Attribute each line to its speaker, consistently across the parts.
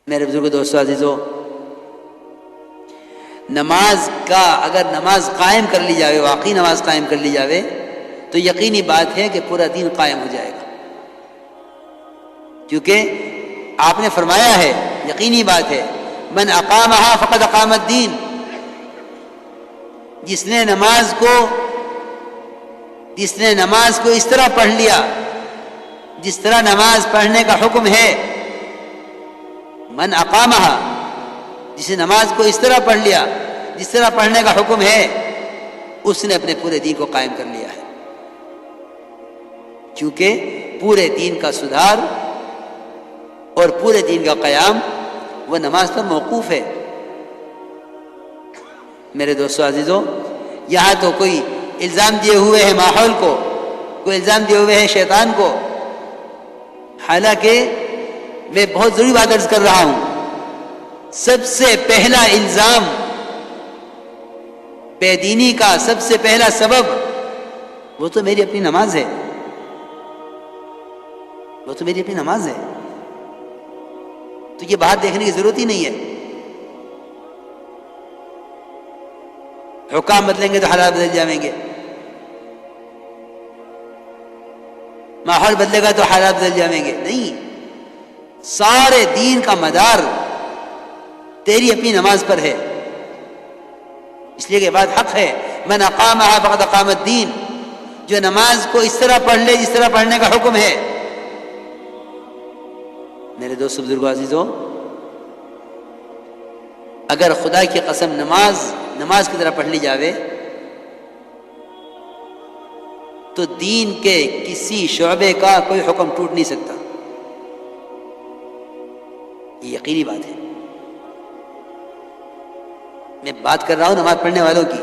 Speaker 1: میرے بزرگ دوستو عزیزو، نماز کا اگر نماز قائم کر لی جاوے، واقعی نماز قائم کر لی جاوے، تو یقینی بات ہے کہ پورا دین قائم ہو جائے گا، کیونکہ آپ نے فرمایا ہے، یقینی بات ہے، من اقامہا فقد اقام الدین، جس نے نماز کو اس طرح پڑھ لیا جس طرح نماز پڑھنے کا حکم ہے، من اقامہا، جس نے نماز کو اس طرح پڑھ لیا جس طرح پڑھنے کا حکم ہے، اس نے اپنے پورے دین کو قائم کر لیا ہے، کیونکہ پورے دین کا سدھار اور پورے دین کا قیام وہ نماز پر موقوف ہے۔ میرے دوستو عزیزو، یہاں تو کوئی الزام دیے ہوئے ہے ماحول کو، کوئی الزام دیے ہوئے ہے شیطان کو، حالانکہ میں بہت ضروری بات عرض کر رہا ہوں، سب سے پہلا الزام بے دینی کا، سب سے پہلا سبب وہ تو میری اپنی نماز ہے، وہ تو میری اپنی نماز ہے، تو یہ بات دیکھنے کی ضرورت ہی نہیں ہے۔ حکام بدلیں گے تو حالات بدل جائیں گے، ماحول بدلے گا تو حالات بدل جائیں گے، نہیں، سارے دین کا مدار تیری اپنی نماز پر ہے، اس لیے کہ بات حق ہے، من اقامہا فقد اقام الدین، جو نماز کو اس طرح پڑھ لے جس طرح پڑھنے کا حکم ہے۔ میرے دوست بزرگوں عزیزوں، اگر خدا کی قسم نماز کی طرح پڑھ لی جاوے تو دین کے کسی شعبے کا کوئی حکم ٹوٹ نہیں سکتا، یہ یقینی بات ہے۔ میں بات کر رہا ہوں نماز پڑھنے والوں کی،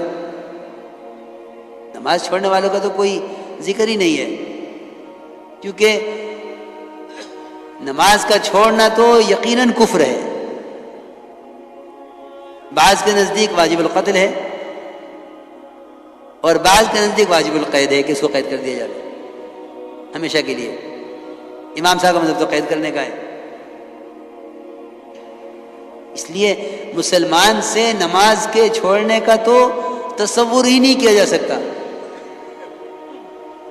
Speaker 1: نماز چھوڑنے والوں کا تو کوئی ذکر ہی نہیں ہے، کیونکہ نماز کا چھوڑنا تو یقیناً کفر ہے، بعض کے نزدیک واجب القتل ہے اور بعض کے نزدیک واجب القید ہے کہ اس کو قید کر دیا جائے ہمیشہ کے لیے۔ امام صاحب کا مطلب تو قید کرنے کا ہے، اس لیے مسلمان سے نماز کے چھوڑنے کا تو تصور ہی نہیں کیا جا سکتا۔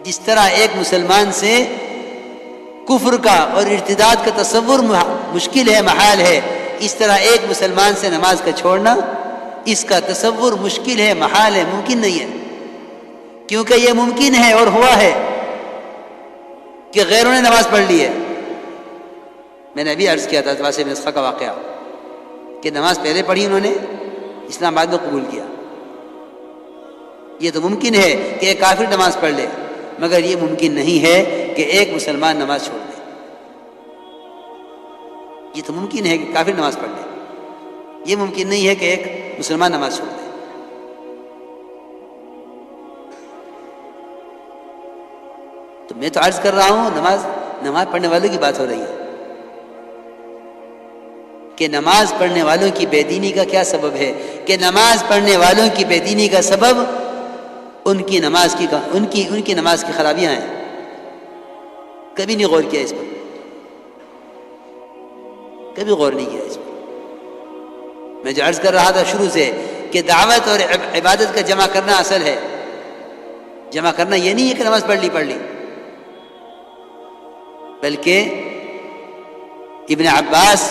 Speaker 1: جس طرح ایک مسلمان سے کفر کا اور ارتداد کا تصور مشکل ہے، محال ہے، اس طرح ایک مسلمان سے نماز کا چھوڑنا، اس کا تصور مشکل ہے، محال ہے، ممکن نہیں ہے، کیونکہ یہ ممکن ہے اور ہوا ہے کہ غیروں نے نماز پڑھ لی ہے۔ میں نے ابھی عرض کیا تھا واسع بن اسقا کا واقعہ کہ نماز پہلے پڑھی انہوں نے، اسلام بعد میں قبول کیا۔ یہ تو ممکن ہے کہ ایک کافر نماز پڑھ لے، مگر یہ ممکن نہیں ہے کہ ایک مسلمان نماز چھوڑ دے۔ یہ تو ممکن ہے کہ کافر نماز پڑھ لے، یہ ممکن نہیں ہے کہ ایک مسلمان نماز چھوڑ دے۔ تو میں تو عرض کر رہا ہوں نماز پڑھنے والوں کی بات ہو رہی ہے کہ نماز پڑھنے والوں کی بے دینی کا کیا سبب ہے، کہ نماز پڑھنے والوں کی بے دینی کا سبب ان کی نماز کی خرابیاں ہیں۔ کبھی نہیں غور کیا اس پر، کبھی غور نہیں کیا اس پر۔ میں جو عرض کر رہا تھا شروع سے کہ دعوت اور عبادت کا جمع کرنا اصل ہے، جمع کرنا یہ نہیں ہے کہ نماز پڑھ لی، بلکہ ابن عباس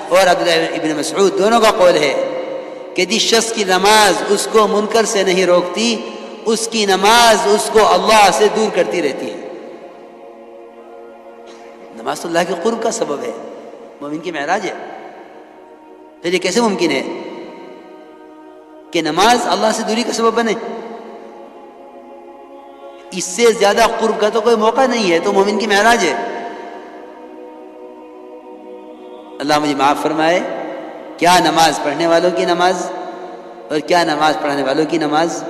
Speaker 1: اور عبداللہ ابن مسعود دونوں کا قول ہے کہ جس شخص کی نماز اس کو منکر سے نہیں روکتی، اس کی نماز اس کو اللہ سے دور کرتی رہتی ہے۔ نماز تو اللہ کے قرب کا سبب ہے، مومن کی معراج ہے، پھر یہ کیسے ممکن ہے کہ نماز اللہ سے دوری کا سبب بنے؟ اس سے زیادہ قرب کا تو کوئی موقع نہیں ہے، تو مومن کی معراج ہے۔ اللہ مجھے معاف فرمائے، کیا نماز پڑھنے والوں کی نماز اور کیا نماز پڑھانے والوں کی نماز۔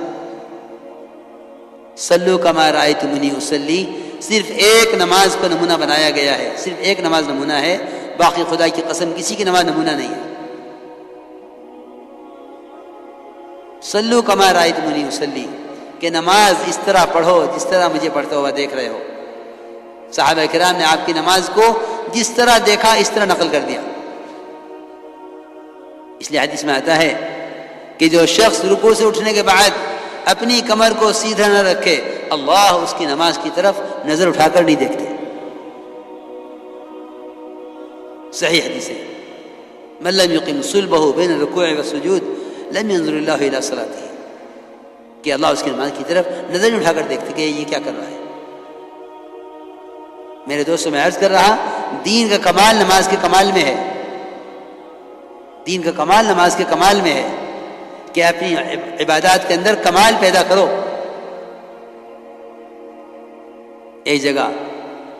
Speaker 1: صلو کما رأیتمونی اصلی، صرف ایک نماز کو نمونہ بنایا گیا ہے، صرف ایک نماز نمونہ ہے، باقی خدا کی قسم کسی کی نماز نمونہ نہیں ہے۔ صلو کما رأیتمونی اصلی، کہ نماز اس طرح پڑھو جس طرح مجھے پڑھتا ہوا دیکھ رہے ہو۔ صحابہ کرام نے آپ کی نماز کو جس طرح دیکھا اس طرح نقل کر دیا۔ اس لیے حدیث میں آتا ہے کہ جو شخص رکوع سے اٹھنے کے بعد اپنی کمر کو سیدھا نہ رکھے اللہ اس کی نماز کی طرف نظر اٹھا کر نہیں دیکھتے. صحیح حدیث ہے. من لم يقم صلبه بين الركوع والسجود لم ينظر الله الى صلاته، کہ اللہ اس کی نماز کی طرف نظر نہیں اٹھا کر دیکھتے کہ یہ کیا کر رہا ہے. میرے دوستوں میں عرض کر رہا، دین کا کمال نماز کے کمال میں ہے. دین کا کمال نماز کے کمال میں ہے کہ اپنی عبادات کے اندر کمال پیدا کرو. ایک جگہ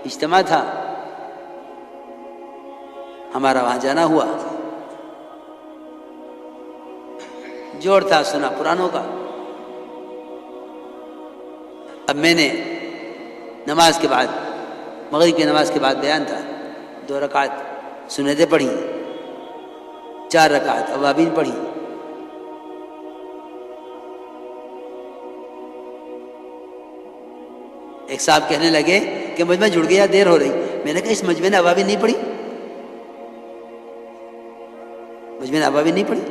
Speaker 1: اجتماع تھا، ہمارا وہاں جانا ہوا. جوڑ تھا سنا پرانوں کا. اب میں نے نماز کے بعد، مغرب کی نماز کے بعد بیان تھا، 2 رکعت سنتیں پڑھی، 4 رکعت اوابین پڑھی. ایک صاحب کہنے لگے کہ مجمع جڑ گیا، دیر ہو رہی. میں نے کہا اس مجمع نے اوابین نہیں پڑھی، مجمع نے اوابین نہیں پڑھی.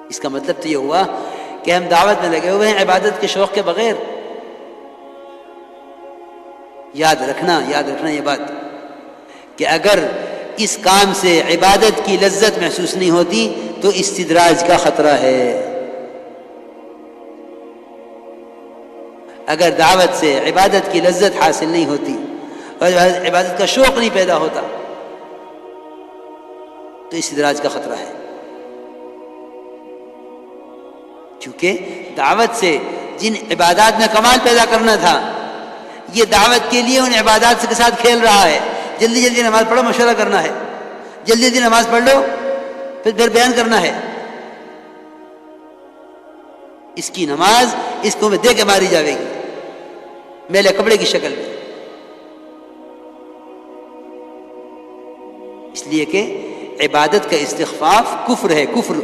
Speaker 1: اس کا مطلب تو یہ ہوا کہ ہم دعوت میں لگے ہوئے ہیں عبادت کے شوق کے بغیر. یاد رکھنا یہ بات کہ اگر اس کام سے عبادت کی لذت محسوس نہیں ہوتی تو استدراج کا خطرہ ہے. اگر دعوت سے عبادت کی لذت حاصل نہیں ہوتی اور عبادت کا شوق نہیں پیدا ہوتا تو استدراج کا خطرہ ہے. کیونکہ دعوت سے جن عبادات میں کمال پیدا کرنا تھا، یہ دعوت کے لیے ان عبادات کے ساتھ کھیل رہا ہے. جلدی جلدی نماز پڑھو، مشورہ کرنا ہے. جلدی جلدی نماز پڑھ لو، پھر بیان کرنا ہے. اس کی نماز اس کو میں دے کے ماری جاوے گی میلے کپڑے کی شکل میں. اس لیے کہ عبادت کا استخفاف کفر ہے. کفر،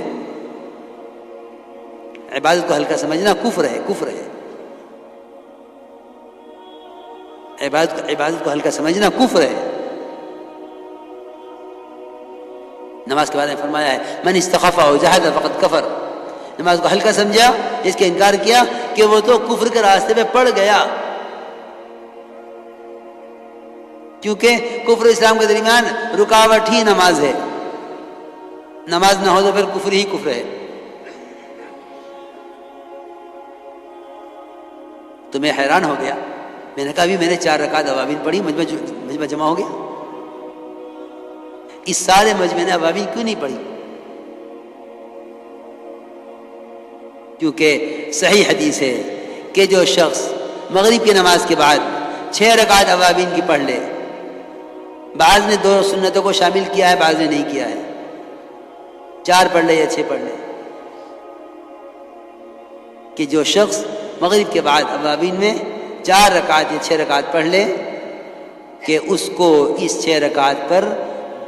Speaker 1: عبادت کو ہلکا سمجھنا کفر ہے. کفر ہے عبادت کو ہلکا سمجھنا کفر ہے. نماز کے بارے میں فرمایا ہے من استخف او جحد فقد کفر. نماز کو ہلکا سمجھا، اس کا انکار کیا کہ وہ تو کفر کے راستے پہ پڑ گیا. کیونکہ کفر اسلام کے درمیان رکاوٹ ہی نماز ہے. نماز نہ ہو تو پھر کفر ہی کفر ہے. تو میں حیران ہو گیا. میں نے کہا ابھی میں نے 4 رکعت اوابین پڑھی، مجمع جمع ہو گیا. اس سارے مجمع نے اوابین کیوں نہیں پڑھی؟ کیونکہ صحیح حدیث ہے کہ جو شخص مغرب کی نماز کے بعد 6 رکعت اوابین کی پڑھ لے، بعض نے 2 سنتوں کو شامل کیا ہے، بعض نے نہیں کیا ہے، 4 پڑھ لے یا 6 پڑھ لے، کہ جو شخص مغرب کے بعد اوابین میں 4 رکعت یا 6 رکعت پڑھ لے کہ اس کو اس 6 رکعت پر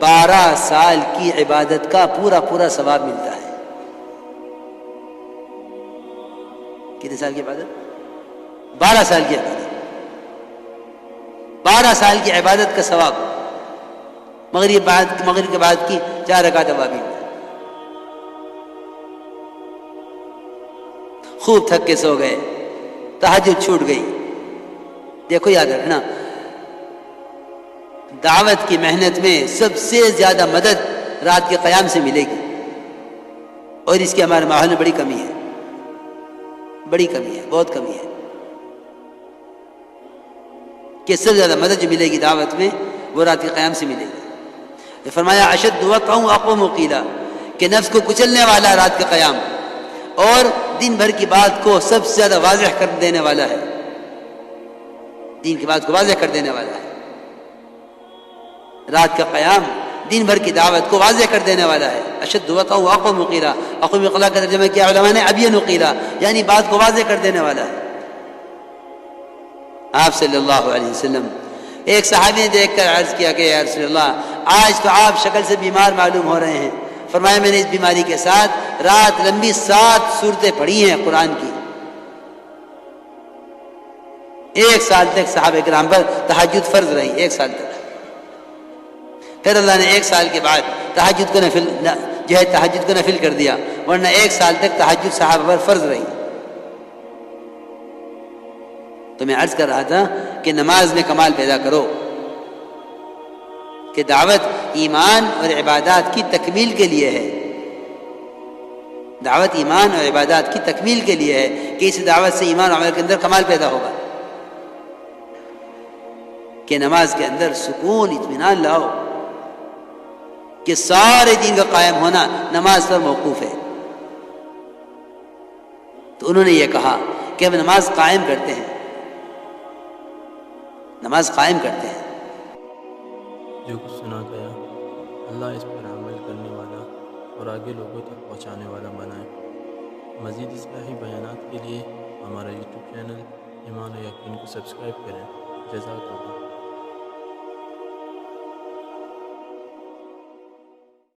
Speaker 1: 12 سال کی عبادت کا پورا ثواب ملتا ہے. کتنے سال کی عبادت؟ 12 سال کی عبادت. 12 سال کی عبادت کا ثواب مغرب کے بعد کی 4 رکعت اوابین. خوب تھک کے سو گئے، تہجد چھوٹ گئی. دیکھو یاد رکھنا، دعوت کی محنت میں سب سے زیادہ مدد رات کے قیام سے ملے گی، اور اس کی ہمارے ماحول میں بڑی کمی ہے. بہت کمی ہے کہ سب سے زیادہ مدد جو ملے گی دعوت میں وہ رات کے قیام سے ملے گی. فرمایا اشد وقع اقوم قیلا، کہ نفس کو کچلنے والا رات کا قیام، اور دن بھر کی بات کو سب سے زیادہ واضح کر دینے والا ہے. دین کی بات کو واضح کر دینے والا ہے. رات کا قیام دن بھر کی دعوت کو واضح کر دینے والا ہے. اشد وقع اقوم قیلا، اقوم قیلا کا ترجمہ کیا علماء نے ابین قیلا، یعنی بات کو واضح کر دینے والا ہے. آپ صلی اللہ علیہ وسلم، ایک صحابی نے دیکھ کر عرض کیا کہ یا رسول اللہ، آج تو آپ شکل سے بیمار معلوم ہو رہے ہیں. فرمایا میں نے اس بیماری کے ساتھ رات لمبی 7 سورتیں پڑھی ہیں قرآن کی. 1 سال تک صحابہ کرام پر تہجد فرض رہی. 1 سال تک پھر اللہ نے 1 سال کے بعد تہجد کو نفل کر دیا، ورنہ 1 سال تک تہجد صحابہ پر فرض رہی۔ تو میں عرض کر رہا تھا کہ نماز میں کمال پیدا کرو، کہ دعوت ایمان اور عبادات کی تکمیل کے لیے ہے، دعوت ایمان اور عبادات کی تکمیل کے لیے ہے، کہ اس دعوت سے ایمان اور عمل کے اندر کمال پیدا ہوگا، کہ نماز کے اندر سکون اطمینان لاؤ، کہ سارے دین کا قائم ہونا نماز پر موقوف ہے۔ تو انہوں نے یہ کہا کہ ہم نماز قائم کرتے ہیں، نماز قائم کرتے ہیں۔
Speaker 2: جو کچھ سنا گیا اللہ اس پر عمل کرنے والا اور آگے لوگوں تک پہنچانے والا بنائے۔ مزید اصلاحی بیانات کے لیے ہمارا یوٹیوب چینل ایمان و یقین کو سبسکرائب کریں۔ جزاک اللہ۔